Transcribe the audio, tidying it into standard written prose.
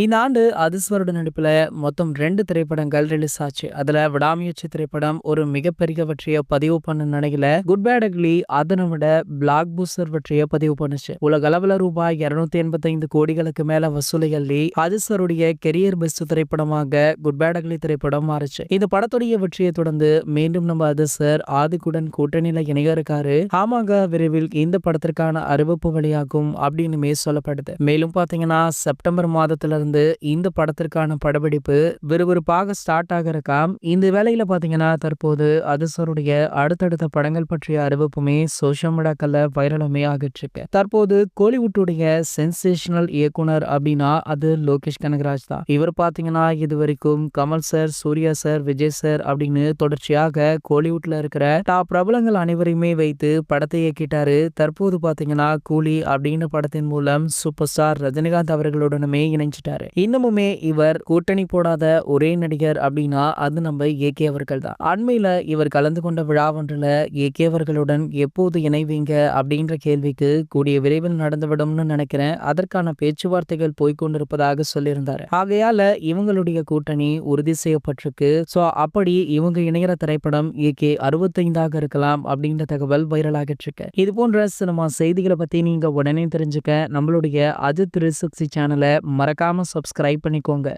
இந்த ஆண்டு அதிஸ்வரோட நடிப்புல மொத்தம் 2 திரைப்படங்கள் ரிலீஸ் ஆச்சு. அதுல விடாமுயற்சி திரைப்படம் ஒரு மிகப்பெரிய வெற்றிய பதிவு பண்ண நிலையில, குட் பேட் அக்லி அதனை விட பிளாக் பஸ்டர் வெற்றிய பதிவு பண்ணுச்சு. உலக அளவுல ரூபாய் 285 கோடிகளுக்கு மேல வசூலை அள்ளி அதிஸ்வருடைய கெரியர் பெஸ்ட் திரைப்படமாக குட் பேட் அக்லி திரைப்படம் மாறுச்சு. இந்த படத்துடைய வெற்றியை தொடர்ந்து மீண்டும் நம்ம அதிஸ்வர் ஆதிக்குடன் கூட்டணியில இணைய இருக்காரு. ஆமாங்க, விரைவில் இந்த படத்திற்கான அறிவிப்பு வெளியாகும் அப்படின்னுமே சொல்லப்படுது. மேலும் பாத்தீங்கன்னா செப்டம்பர் மாதத்துல இருந்து இந்த படத்திற்கான படப்பிடிப்பு விறுவிறுப்பாக ஸ்டார்ட் ஆகிறக்காம். இந்த வேளையில பாத்தீங்கன்னா தற்போது அதிசருடைய அடுத்தடுத்த படங்கள் பற்றிய அறிவிப்புமே சோசியல் மீடியாக்கள்ல வைரலுமே ஆகிட்டு இருக்கு. தற்போது கோலிவுட்டுடைய சென்சேஷனல் இயக்குனர் அப்படின்னா அது லோகேஷ் கனகராஜ் தான். இவர் பாத்தீங்கன்னா இது வரைக்கும் Kamal sir, Suriya sir, Vijay sir அப்படின்னு தொடர்ச்சியாக கோலிவுட்ல இருக்கிற டாப் பிரபலங்கள் அனைவரையுமே வைத்து படத்தை இயக்கிட்டாரு. தற்போது பாத்தீங்கன்னா கூலி அப்படின்ற படத்தின் மூலம் சூப்பர் ஸ்டார் ரஜினிகாந்த் அவர்களுடனுமே இணைஞ்சிட்டாரு. இன்னமுமே இவர் கூட்டணி போடாத ஒரே நடிகர் அப்படின்னா அது நம்ம ஏகே அவர்கள் தான். அண்மையில இவர் கலந்து கொண்ட விழா ஒன்றுல ஏகே அவர்களுடன் எப்போது இணைவீங்க அப்படின்ற கேள்விக்கு கூடிய விரைவில் நடந்துவிடும்னு நினைக்கிறேன், அதற்கான பேச்சுவார்த்தைகள் போய்கொண்டிருப்பதாக சொல்லியிருந்தாரு. ஆகையால இவங்களுடைய கூட்டணி உறுதி செய்யப்பட்டிருக்கு. சோ அப்படி இவங்க இணைகிற திரைப்படம் ஏகே 65 இருக்கலாம் அப்படின்ற தகவல் வைரலாகிட்டு இருக்கு. இது போன்ற சினிமா செய்திகளை பத்தி நீங்க உடனே தெரிஞ்சுக்க நம்மளுடைய அஜித் 360 சேனலை மறக்காம சப்ஸ்கிரைப் பண்ணிக்கோங்க.